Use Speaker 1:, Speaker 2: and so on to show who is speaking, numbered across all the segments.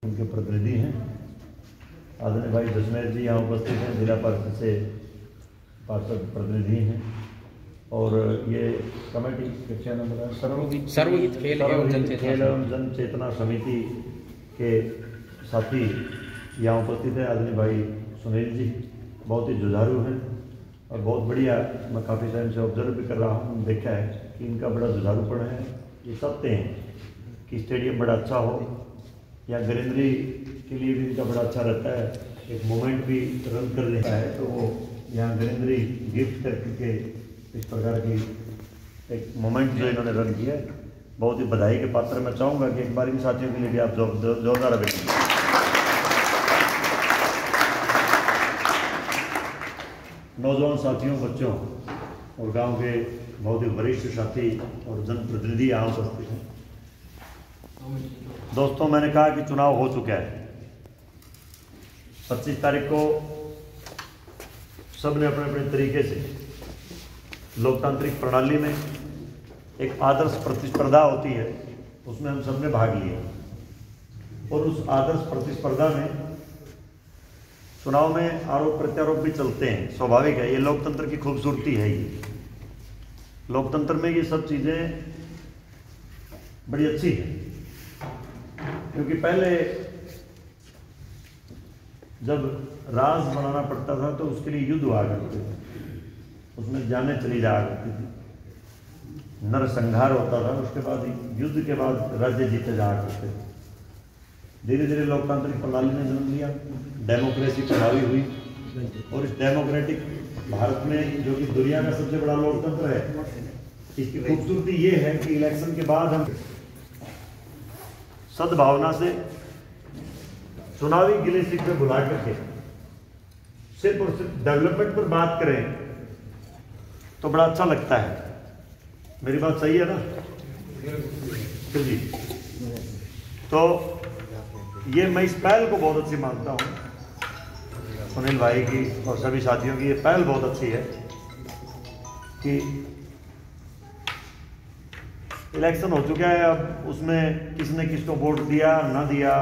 Speaker 1: उनके प्रतिनिधि हैं आदरणीय भाई दशमेश जी यहाँ उपस्थित हैं, जिला परिषद से पार्षद प्रतिनिधि हैं और ये कमेटी क्या नाम बताया,
Speaker 2: सर्वहित खेल
Speaker 1: एवं जन चेतना समिति के साथी यहाँ उपस्थित है। आदरणीय भाई सुनील जी बहुत ही जुझारू हैं और बहुत बढ़िया, मैं काफ़ी टाइम से ऑब्जर्व भी कर रहा हूँ, देखा है कि इनका बड़ा जुझारूपन है। ये चाहते हैं कि स्टेडियम बड़ा अच्छा हो, या ग्रीनरी के लिए भी इनका बड़ा अच्छा रहता है। एक मोमेंट भी रन कर लेता है तो वो यहाँ ग्रीनरी गिफ्ट करके इस प्रकार की एक मोमेंट जो इन्होंने रन किया है, बहुत ही बधाई के पात्र। मैं चाहूँगा कि एक बार इन साथियों के लिए भी आप जोरदार अभिनंदन। नौजवान साथियों, बच्चों और गांव के बहुत ही वरिष्ठ साथी और जनप्रतिनिधि यहाँ उपस्थित हैं। दोस्तों, मैंने कहा कि चुनाव हो चुका है। 25 तारीख को सब ने अपने अपने तरीके से लोकतांत्रिक प्रणाली में एक आदर्श प्रतिस्पर्धा होती है, उसमें हम सब ने भाग लिया और उस आदर्श प्रतिस्पर्धा में चुनाव में आरोप प्रत्यारोप भी चलते हैं, स्वाभाविक है, ये लोकतंत्र की खूबसूरती है। ये लोकतंत्र में ये सब चीज़ें बड़ी अच्छी हैं, क्योंकि पहले जब राज बनाना पड़ता था तो उसके लिए युद्ध हुआ करते थे, उसमें जाने चली जाया करती थी, नरसंहार होता था, उसके बाद युद्ध के बाद राज्य जीते जाया करते थे। धीरे धीरे लोकतांत्रिक प्रणाली ने जन्म लिया, डेमोक्रेसी प्रभावी हुई और इस डेमोक्रेटिक भारत में, जो कि दुनिया का सबसे बड़ा लोकतंत्र है, इसकी खूबसूरती ये है कि इलेक्शन के बाद हम सद्भावना से चुनावी गिले शिकवे भुला करके सिर्फ और सिर्फ डेवलपमेंट पर बात करें तो बड़ा अच्छा लगता है। मेरी बात सही है ना जी? तो ये मैं इस पहल को बहुत अच्छी मानता हूँ, सुनील भाई की और सभी साथियों की ये पहल बहुत अच्छी है कि इलेक्शन हो चुका है, अब उसमें किसने किसको वोट दिया ना दिया,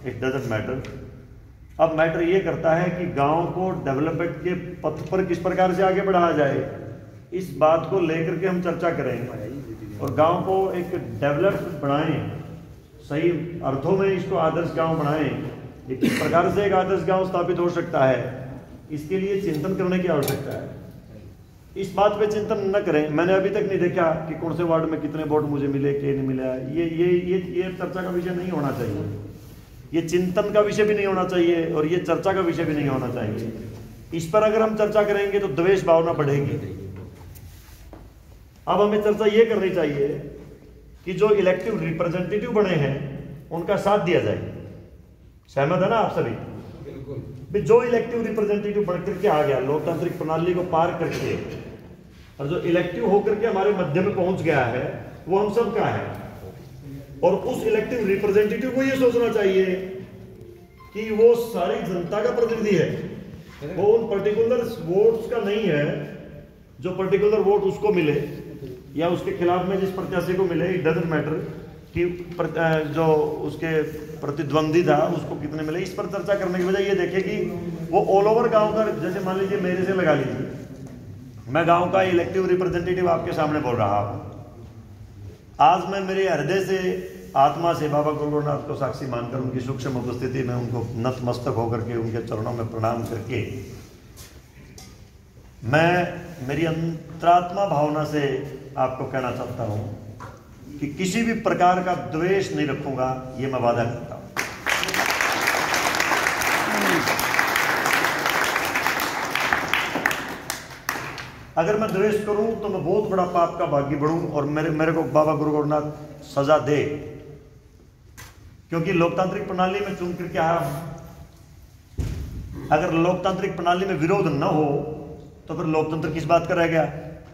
Speaker 1: इट डजंट मैटर। अब मैटर ये करता है कि गांव को डेवलपमेंट के पथ पर किस प्रकार से आगे बढ़ाया जाए, इस बात को लेकर के हम चर्चा करें और गांव को एक डेवलप्ड बनाएं, सही अर्थों में इसको आदर्श गांव बनाएं। ये किस प्रकार से एक आदर्श गांव स्थापित हो सकता है, इसके लिए चिंतन करने की आवश्यकता है। इस बात पे चिंतन न करें, मैंने अभी तक नहीं देखा कि कौन से वार्ड में कितने वोट मुझे मिले, क्या नहीं मिला। ये चर्चा का विषय नहीं होना चाहिए, ये चिंतन का विषय भी नहीं होना चाहिए और ये चर्चा का विषय भी नहीं होना चाहिए। इस पर अगर हम चर्चा करेंगे तो द्वेष भावना बढ़ेगी। अब हमें चर्चा ये करनी चाहिए कि जो इलेक्टिव रिप्रेजेंटेटिव बने हैं उनका साथ दिया जाए। सहमत है ना आप सभी? बिल्कुल। जो इलेक्टिव रिप्रेजेंटेटिव बनकर के आ गया, लोकतांत्रिक प्रणाली को पार करके, और जो इलेक्टिव होकर के हमारे मध्य में पहुंच गया है, वो हम सब का है। और उस इलेक्टिव रिप्रेजेंटेटिव को ये सोचना चाहिए कि वो सारी जनता का प्रतिनिधि है, वो उन पर्टिकुलर वोट्स का नहीं है। जो पर्टिकुलर वोट उसको मिले या उसके खिलाफ में जिस प्रत्याशी को मिले, इट डजंट मैटर कि जो उसके प्रतिद्वंदी था उसको कितने मिले। इस पर चर्चा करने की बजाय ये देखे कि वो ऑल ओवर गांव का, जैसे मान लीजिए मेरे से लगा लीजिए, मैं गांव का इलेक्टिव रिप्रेजेंटेटिव आपके सामने बोल रहा हूं। आज मैं मेरे हृदय से, आत्मा से बाबा गुरु गोरखनाथ को साक्षी मानकर उनकी सूक्ष्म उपस्थिति में उनको नतमस्तक होकर के उनके चरणों में प्रणाम करके मैं मेरी अंतरात्मा भावना से आपको कहना चाहता हूं कि किसी भी प्रकार का द्वेष नहीं रखूंगा, ये मैं वादा करता हूं। अगर मैं द्वेष करूं तो मैं बहुत बड़ा पाप का भागी बढ़ूं और मेरे को बाबा गुरु गोरखनाथ सजा दे, क्योंकि लोकतांत्रिक प्रणाली में चुन करके आया हूं। अगर लोकतांत्रिक प्रणाली में विरोध न हो तो फिर लोकतंत्र किस बात का रह गया?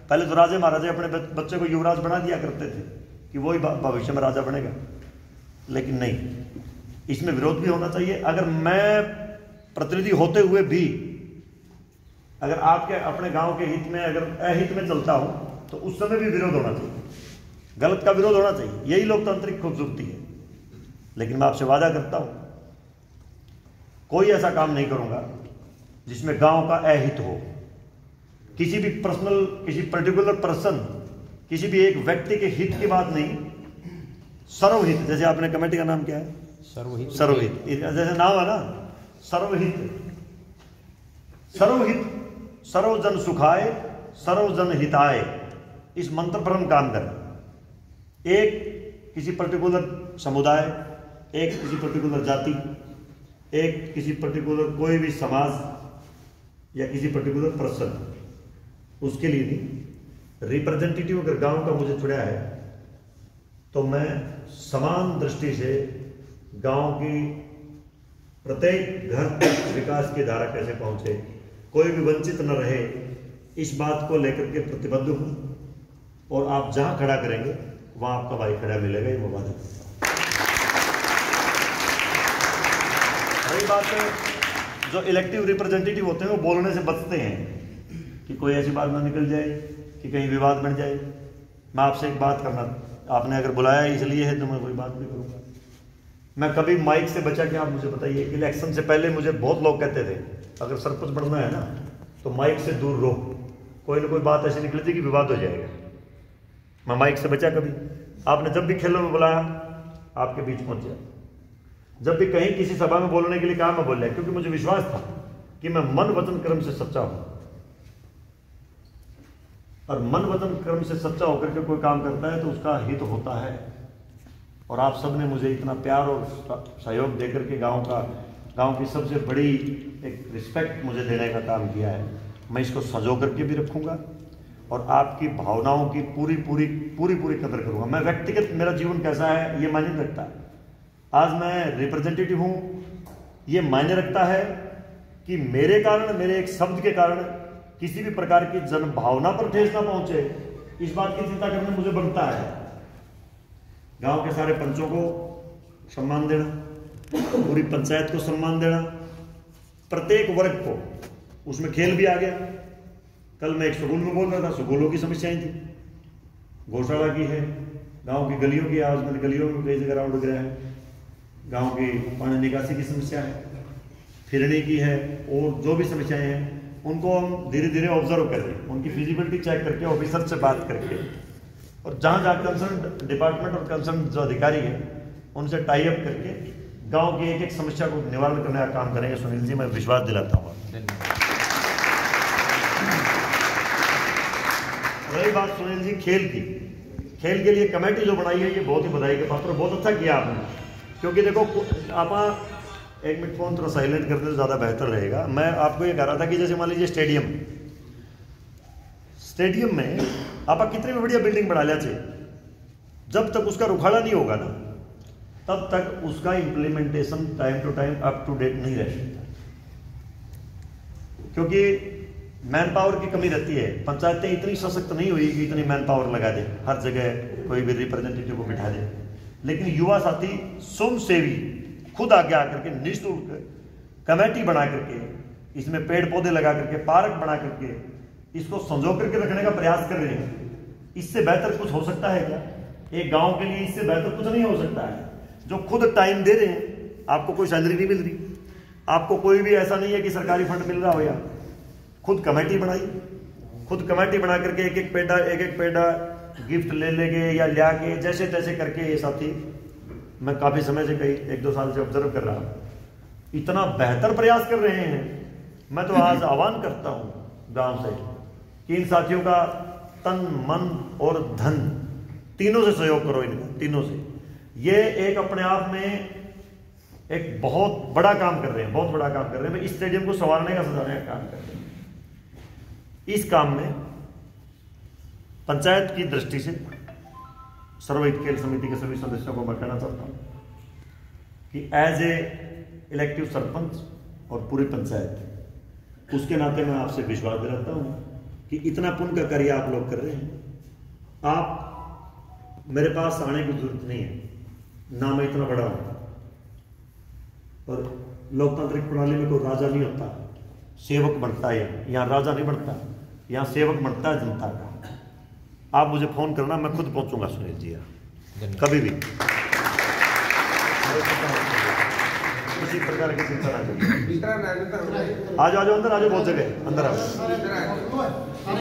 Speaker 1: पहले तो राजे महाराजे अपने बच्चे को युवराज बना दिया करते थे कि वही भविष्य में राजा बनेगा, लेकिन नहीं, इसमें विरोध भी होना चाहिए। अगर मैं प्रतिनिधि होते हुए भी अगर आपके अपने गांव के हित में, अगर अहित में चलता हूं तो उस समय भी विरोध होना चाहिए, गलत का विरोध होना चाहिए। यही लोकतांत्रिक खूबसूरती है। लेकिन मैं आपसे वादा करता हूं कोई ऐसा काम नहीं करूंगा जिसमें गांव का अहित हो। किसी भी पर्सनल, किसी पर्टिकुलर पर्सन, किसी भी एक व्यक्ति के हित की बात नहीं, सर्वहित। जैसे आपने कमेटी का नाम क्या है? सर्वहित। सर्वहित जैसे नाम है ना, सर्वहित। सर्वहित, सर्वजन सुखाय, सर्वजन हिताय, इस मंत्र पर हम काम करें। एक किसी पर्टिकुलर समुदाय, एक किसी पर्टिकुलर जाति, एक किसी पर्टिकुलर कोई भी समाज या किसी पर्टिकुलर पर्सन, उसके लिए नहीं। रिप्रेजेंटेटिव अगर गांव का मुझे चुना है तो मैं समान दृष्टि से गांव की प्रत्येक घर तक विकास की धारा कैसे पहुंचे, कोई भी वंचित न रहे, इस बात को लेकर के प्रतिबद्ध हूं। और आप जहां खड़ा करेंगे वहां आपका भाई खड़ा मिलेगा, ये मैं वादा करता हूं। वही बात है, जो इलेक्टिव रिप्रेजेंटेटिव होते हैं वो बोलने से बचते हैं कि कोई ऐसी बात ना निकल जाए कि कहीं विवाद बन जाए। मैं आपसे एक बात करना, आपने अगर बुलाया इसलिए है तो मैं कोई बात नहीं करूंगा। मैं कभी माइक से बचा के, आप मुझे बताइए, इलेक्शन से पहले मुझे बहुत लोग कहते थे अगर सरपंच बनना है ना तो माइक से दूर रहो, कोई ना कोई बात ऐसी निकल जाएगी, विवाद हो जाएगा। मैं माइक से बचा कभी। आपने जब भी खेलों में बुलाया आपके बीच पहुंच गया। जब भी कहीं किसी सभा में बोलने के लिए कहा मैं बोल रहा, क्योंकि मुझे विश्वास था कि मैं मन वचन कर्म से सच्चा हूं। और मन वचन कर्म से सच्चा होकर के कोई काम करता है तो उसका हित होता है। और आप सब ने मुझे इतना प्यार और सहयोग देकर के गांव की सबसे बड़ी एक रिस्पेक्ट मुझे देने का काम किया है। मैं इसको सजो करके भी रखूंगा और आपकी भावनाओं की पूरी कदर करूंगा। मैं व्यक्तिगत, मेरा जीवन कैसा है ये मायने रखता है। आज मैं रिप्रेजेंटेटिव हूं, ये मायने रखता है कि मेरे कारण, मेरे एक शब्द के कारण किसी भी प्रकार की जन भावना पर ठेस ना पहुंचे, इस बात की चिंता करना मुझे बनता है। गांव के सारे पंचों को सम्मान देना, पूरी पंचायत को सम्मान देना, प्रत्येक वर्ग को, उसमें खेल भी आ गया। कल मैं एक स्कूल में बोल रहा था, स्कूलों की समस्याएं थी, गौशाला की है, गांव की गलियों की, आज मैंने गलियों में कई जगह राउंड गिराया है, गांव की पानी निकासी की समस्या है, फिरने की है, और जो भी समस्याएं हैं उनको हम धीरे धीरे ऑब्जर्व कर रहे हैं, उनकी फिजिबिलिटी चेक करके, ऑफिसर से बात करके, और जहां जहां कंसर्न डिपार्टमेंट और कंसर्न जो अधिकारी है उनसे टाई अप करके गांव की एक एक समस्या को निवारण करने का काम करेंगे। सुनील जी, मैं विश्वास दिलाता हूँ। रही बात सुनील जी खेल की, खेल के लिए कमेटी जो बनाई है ये बहुत ही बधाई के पात्र, बहुत अच्छा किया आपने। क्योंकि देखो, आप एक मिनट फोन थोड़ा साइलेंट कर दे तो ज़्यादा बेहतर रहेगा। मैं आपको ये कह रहा था कि जैसे मान लीजिए स्टेडियम में आप कितनी भी बढ़िया बिल्डिंग बना लिया चाहिए, जब तक उसका रुखाड़ा नहीं होगा ना तब तक उसका implementation time to time up to date नहीं रह सकता, क्योंकि मैन पावर की कमी रहती है। पंचायतें इतनी सशक्त नहीं हुई कि इतनी मैन पावर लगा दे, हर जगह कोई भी रिप्रेजेंटेटिव को बिठा दे। लेकिन युवा साथी स्वयंसेवी खुद आगे आकर के निःशुल्क कमेटी बना करके, इसमें पेड़ पौधे लगा करके, पार्क बना करके, इसको संजो करके रखने का प्रयास कर रहे हैं। इससे बेहतर कुछ हो सकता है क्या? एक गांव के लिए इससे बेहतर कुछ नहीं हो सकता है। जो खुद टाइम दे रहे हैं, आपको कोई सैलरी नहीं मिल रही, आपको कोई भी ऐसा नहीं है कि सरकारी फंड मिल रहा हो, या खुद कमेटी बनाई, खुद कमेटी बना करके एक एक पेड़ा गिफ्ट ले लेंगे या ले आके जैसे तैसे करके, ये साथी मैं काफी समय से, कई 1-2 साल से ऑब्जर्व कर रहा हूं, इतना बेहतर प्रयास कर रहे हैं। मैं तो आज आह्वान करता हूं गांव से कि इन साथियों का तन, मन और धन तीनों से सहयोग करो, इनका तीनों से। ये एक अपने आप में एक बहुत बड़ा काम कर रहे हैं, बहुत बड़ा काम कर रहे हैं। इस स्टेडियम को संवारने का, सजाने का काम कर रहे हैं। इस काम में पंचायत की दृष्टि से सर्वहित खेल समिति के सभी सदस्यों को मैं कहना चाहता हूं कि एज ए इलेक्टिव सरपंच और पूरी पंचायत, उसके नाते मैं आपसे विश्वास दिलाता हूं कि इतना पुण्य का कार्य आप लोग कर रहे हैं। आप मेरे पास आने की जरूरत नहीं है, ना मैं इतना बड़ा हूं। और लोकतांत्रिक प्रणाली में कोई राजा नहीं होता, सेवक बनता है। यहाँ राजा नहीं बनता, यहाँ सेवक बनता है जनता का। आप मुझे फोन करना, मैं खुद पहुंचूंगा सुनील जी, कभी भी। किसी किसी प्रकार की चिंता ना करिए। आ जाओ अंदर, आ जाओ, बहुत जगह अंदर आ जाओ।